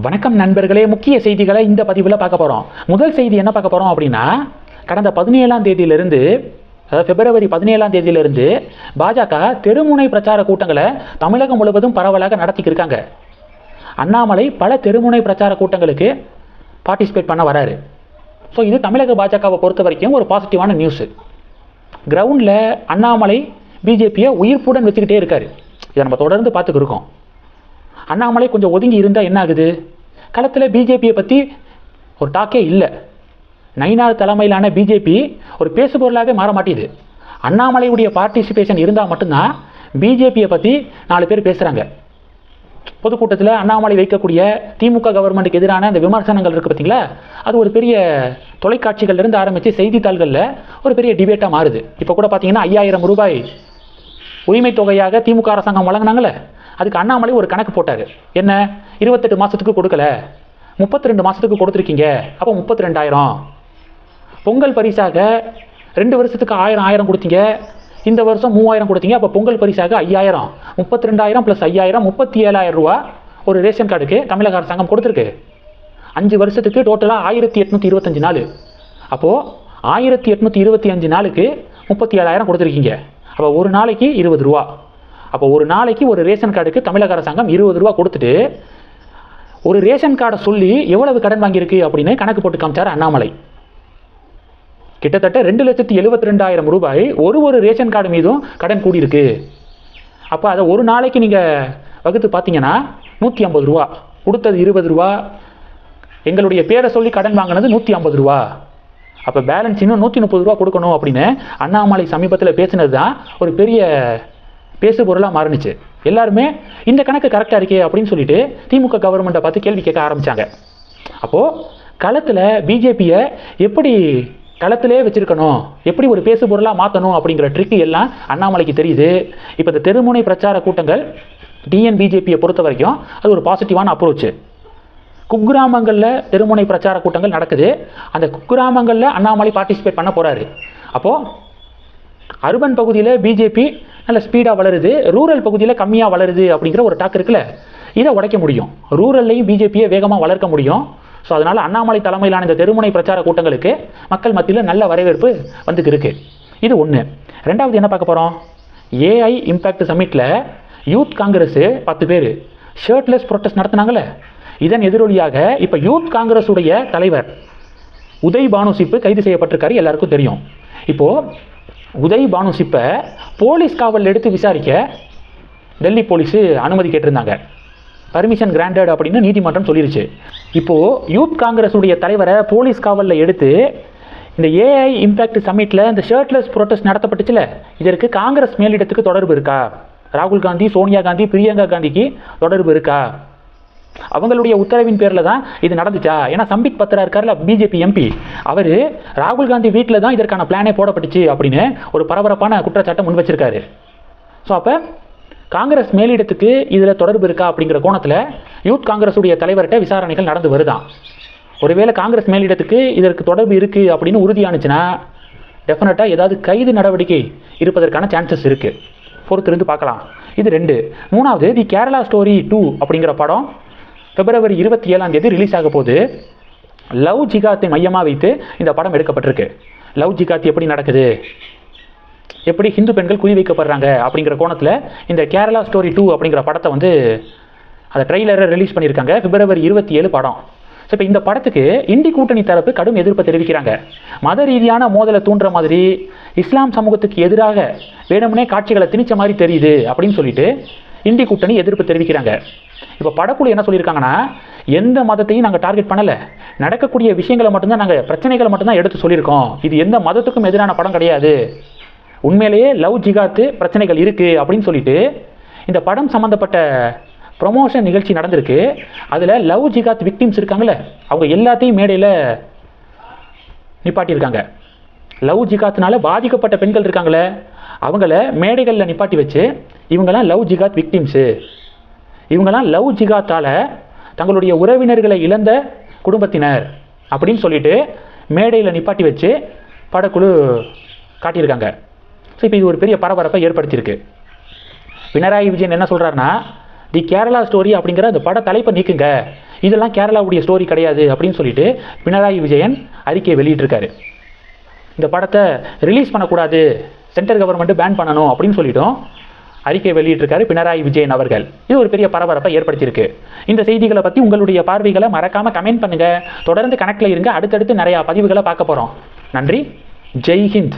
வணக்கம் நண்பர்களே, முக்கிய செய்திகளை இந்த பதிவில் பார்க்க போகிறோம். முதல் செய்தி என்ன பார்க்க போகிறோம் அப்படின்னா, கடந்த 17ஆம் தேதியிலிருந்து, அதாவது பிப்ரவரி 17ஆம் தேதியிலிருந்து பாஜக தெருமுனை பிரச்சார கூட்டங்களை தமிழகம் முழுவதும் பரவலாக நடத்திக்கிருக்காங்க. அண்ணாமலை பல தெருமுனை பிரச்சார கூட்டங்களுக்கு பார்ட்டிசிபேட் பண்ண வராரு. ஸோ இது தமிழக பாஜகவை பொறுத்த வரைக்கும் ஒரு பாசிட்டிவான நியூஸு. கிரவுண்டில் அண்ணாமலை பிஜேபியை உயிர்ப்புடன் வச்சுக்கிட்டே இருக்காரு. இதை நம்ம தொடர்ந்து பார்த்துக்கிருக்கோம். அண்ணாமலை கொஞ்சம் ஒதுங்கி இருந்தால் என்ன ஆகுது? களத்தில் பிஜேபியை பற்றி ஒரு டாக்கே இல்லை. நயினார் தலைமையிலான பிஜேபி ஒரு பேசுபொருளாகவே மாற மாட்டேது. அண்ணாமலையுடைய பார்ட்டிசிபேஷன் இருந்தால் மட்டும்தான் பிஜேபியை பற்றி 4 பேர் பேசுகிறாங்க. பொதுக்கூட்டத்தில் அண்ணாமலை வைக்கக்கூடிய திமுக கவர்மெண்ட்டுக்கு எதிரான அந்த விமர்சனங்கள் இருக்குது பார்த்தீங்களா, அது ஒரு பெரிய தொலைக்காட்சிகள்லேருந்து ஆரம்பித்து செய்தித்தாள்களில் ஒரு பெரிய டிபேட்டாக மாறுது. இப்போ கூட பார்த்தீங்கன்னா 5000 ரூபாய் உரிமை தொகையாக திமுக அரசாங்கம் வழங்கினாங்களே, அதுக்கு அண்ணாமலை ஒரு கணக்கு போட்டார். என்ன, 28 மாதத்துக்கு கொடுக்கல, 32 மாதத்துக்கு கொடுத்துருக்கீங்க, அப்போ 32,000. பொங்கல் பரிசாக 2 வருஷத்துக்கு 1000 கொடுத்தீங்க, இந்த வருஷம் 3000 கொடுத்தீங்க, அப்போ பொங்கல் பரிசாக 5000, 32,000 + 5000 37,000 ரூபா ஒரு ரேஷன் கார்டுக்கு தமிழக அரசாங்கம் கொடுத்துருக்கு. 5 வருஷத்துக்கு டோட்டலாக 1825 நாள். அப்போது 1825 நாளுக்கு 37,000 கொடுத்துருக்கீங்க. அப்போ ஒரு நாளைக்கு 20 ரூபா. அப்போ ஒரு நாளைக்கு ஒரு ரேஷன் கார்டுக்கு தமிழக அரசாங்கம் 20 ரூபா கொடுத்துட்டு ஒரு ரேஷன் கார்டை சொல்லி எவ்வளவு கடன் வாங்கியிருக்கு அப்படின்னு கணக்கு போட்டு காமிச்சார் அண்ணாமலை. கிட்டத்தட்ட 2,72,000 ரூபாய் ஒரு ரேஷன் கார்டு மீதும் கடன் கூடியிருக்கு. அப்போ அதை ஒரு நாளைக்கு நீங்கள் வகுத்து பார்த்தீங்கன்னா 150 ரூபா, கொடுத்தது 20 ரூபா, எங்களுடைய பேரை சொல்லி கடன் வாங்கினது 150 ரூபா. அப்போ பேலன்ஸ் இன்னும் 130 ரூபா கொடுக்கணும் அப்படின்னு அண்ணாமலை சமீபத்தில் பேசினது தான் ஒரு பெரிய பேசு பொருளாக மாறுனுச்சு. எல்லாருமே இந்த கணக்கு கரெக்டாக இருக்கே அப்படின்னு சொல்லிட்டு திமுக கவர்மெண்ட்டை பார்த்து கேள்வி கேட்க ஆரம்பித்தாங்க. அப்போது களத்தில் பிஜேபியை எப்படி களத்திலே வச்சுருக்கணும், எப்படி ஒரு பேசு பொருளாக மாற்றணும் அப்படிங்கிற ட்ரிக்கு எல்லாம் அண்ணாமலைக்கு தெரியுது. இப்போ இந்த தெருமுனை பிரச்சார கூட்டங்கள் டிஎன்பிஜேபியை பொறுத்த வரைக்கும் அது ஒரு பாசிட்டிவான அப்ரோச்சு. குக்கிராமங்களில் தெருமுனை பிரச்சார கூட்டங்கள் நடக்குது. அந்த குக்கிராமங்களில் அண்ணாமலை பார்ட்டிசிபேட் பண்ண போகிறாரு. அப்போது அர்பன் பகுதியில் பிஜேபி நல்ல ஸ்பீடாக வளருது, ரூரல் பகுதியில் கம்மியாக வளருது அப்படிங்கிற ஒரு டாக் இருக்குல்ல, இதை உடைக்க முடியும். ரூரல்லையும் பிஜேபியை வேகமாக வளர்க்க முடியும். ஸோ அதனால் அண்ணாமலை தலைமையிலான இந்த தெருமுனை பிரச்சார கூட்டங்களுக்கு மக்கள் மத்தியில் நல்ல வரவேற்பு வந்துக்கு இருக்குது. இது ஒன்று. ரெண்டாவது என்ன பார்க்க போகிறோம், ஏஐ இம்பேக்ட் சமிட்டில் யூத் காங்கிரஸ் 10 பேர் ஷர்ட்லெஸ் ப்ரொட்டஸ்ட் நடத்தினாங்களே, இதன் எதிரொலியாக இப்போ யூத் காங்கிரஸுடைய தலைவர் உதய் பானு சிப்பு கைது செய்யப்பட்டிருக்காரு. எல்லாருக்கும் தெரியும். இப்போது உதய் பானு சிப்பை போலீஸ் காவலில் எடுத்து விசாரிக்க டெல்லி போலீஸு அனுமதி கேட்டிருந்தாங்க. பர்மிஷன் கிராண்டட் அப்படின்னு நீதிமன்றம் சொல்லிருச்சு. இப்போது யூத் காங்கிரஸுடைய தலைவரை போலீஸ் காவலில் எடுத்து இந்த ஏஐ இம்பேக்ட் சமிட்டில் இந்த ஷர்ட்லெஸ் ப்ரொட்டஸ்ட் நடத்தப்பட்டுச்சுல, இதற்கு காங்கிரஸ் மேலிடத்துக்கு தொடர்பு இருக்கா? ராகுல் காந்தி, சோனியா காந்தி, பிரியங்கா காந்திக்கு தொடர்பு இருக்கா? அவங்களுடைய உத்தரவின் பேரில் தான் இது நடந்துச்சா? ஏன்னா சம்பித் பத்ரா இருக்கார்ல, பிஜேபி எம்பி, அவர் ராகுல் காந்தி வீட்டில் தான் இதற்கான பிளானே போடப்பட்டுச்சு அப்படின்னு ஒரு பரபரப்பான குற்றச்சாட்டை முன் வச்சிருக்காரு. ஸோ அப்போ காங்கிரஸ் மேலிடத்துக்கு இதில் தொடர்பு இருக்கா அப்படிங்கிற கோணத்தில் யூத் காங்கிரஸுடைய தலைவர்கிட்ட விசாரணைகள் நடந்து வருதான். ஒருவேளை காங்கிரஸ் மேலிடத்துக்கு இதற்கு தொடர்பு இருக்குது அப்படின்னு உறுதியானுச்சுன்னா டெஃபினட்டாக ஏதாவது கைது நடவடிக்கை இருப்பதற்கான சான்சஸ் இருக்குது. பொறுத்திருந்து பார்க்கலாம். இது 2. மூணாவது, தி கேரளா ஸ்டோரி 2 அப்படிங்கிற படம் பிப்ரவரி 27ஆம் தேதி ரிலீஸ் ஆக போது. லவ் ஜிகாத்தை மையமாக வைத்து இந்த படம் எடுக்கப்பட்டிருக்கு. லவ் ஜிகாத் எப்படி நடக்குது, எப்படி ஹிந்து பெண்கள் குறி வைக்கப்படுறாங்க அப்படிங்கிற கோணத்தில் இந்த கேரளா ஸ்டோரி 2 அப்படிங்கிற படத்தை அந்த ட்ரெய்லரை ரிலீஸ் பண்ணியிருக்காங்க. பிப்ரவரி 27 படம். ஸோ இப்போ இந்த படத்துக்கு இந்தி கூட்டணி தரப்பு கடும் எதிர்ப்பை தெரிவிக்கிறாங்க. மத ரீதியான மோதலை தூண்டுற மாதிரி, இஸ்லாம் சமூகத்துக்கு எதிராக வேணும்னே காட்சிகளை திணிச்ச மாதிரி தெரியுது அப்படின்னு சொல்லிட்டு இந்தி கூட்டணி எதிர்ப்பு தெரிவிக்கிறாங்க. இப்போ படக்குழு என்ன சொல்லியிருக்காங்கன்னா, எந்த மதத்தையும் நாங்கள் டார்கெட் பண்ணலை, நடக்கக்கூடிய விஷயங்களை மட்டும்தான், நாங்கள் பிரச்சனைகளை மட்டும்தான் எடுத்து சொல்லியிருக்கோம், இது எந்த மதத்துக்கும் எதிரான படம் கிடையாது, உண்மையிலேயே லவ் ஜிகாத்து பிரச்சனைகள் இருக்குது அப்படின்னு சொல்லிட்டு இந்த படம் சம்மந்தப்பட்ட ப்ரொமோஷன் நிகழ்ச்சி நடந்திருக்கு. அதில் லவ் ஜிகாத் விக்டிம்ஸ் இருக்காங்களே, அவங்க எல்லாத்தையும் மேடையில் நிப்பாட்டியிருக்காங்க. லவ் ஜிகாத்னால பாதிக்கப்பட்ட பெண்கள் இருக்காங்களே, அவங்கள மேடைகளில் நிப்பாட்டி வச்சு இவங்கெல்லாம் லவ் ஜிகாத் விக்டிம்ஸு, இவங்கெல்லாம் லவ் ஜிகாத்தால் தங்களுடைய உறவினர்களை இழந்த குடும்பத்தினர் அப்படின்னு சொல்லிட்டு மேடையில் நிப்பாட்டி வச்சு படக்குழு காட்டியிருக்காங்க. ஸோ இப்போ இது ஒரு பெரிய பரபரப்பை ஏற்படுத்தியிருக்கு. பினராயி விஜயன் என்ன சொல்கிறாருன்னா, தி கேரளா ஸ்டோரி அப்படிங்கிற அந்த பட தலைப்பை நீக்குங்க, இதெல்லாம் கேரளாவுடைய ஸ்டோரி கிடையாது அப்படின்னு சொல்லிட்டு பினராயி விஜயன் அறிக்கையை வெளியிட்டிருக்காரு. இந்த படத்தை ரிலீஸ் பண்ணக்கூடாது, சென்ட்ரல் கவர்மெண்ட் பேன் பண்ணணும் அப்படின்னு சொல்லிட்டோம் அறிக்கை வெளியிட்டிருக்காரு பினராயி விஜயன் அவர்கள். இது ஒரு பெரிய பரபரப்பை ஏற்படுத்தியிருக்கு. இந்த செய்திகளை பற்றி உங்களுடைய பார்வைகளை மறக்காமல் கமெண்ட் பண்ணுங்கள். தொடர்ந்து கனெக்டில் இருங்க. அடுத்தடுத்து நிறையா பதிவுகளை பார்க்க போகிறோம். நன்றி. ஜெய் ஹிந்த்.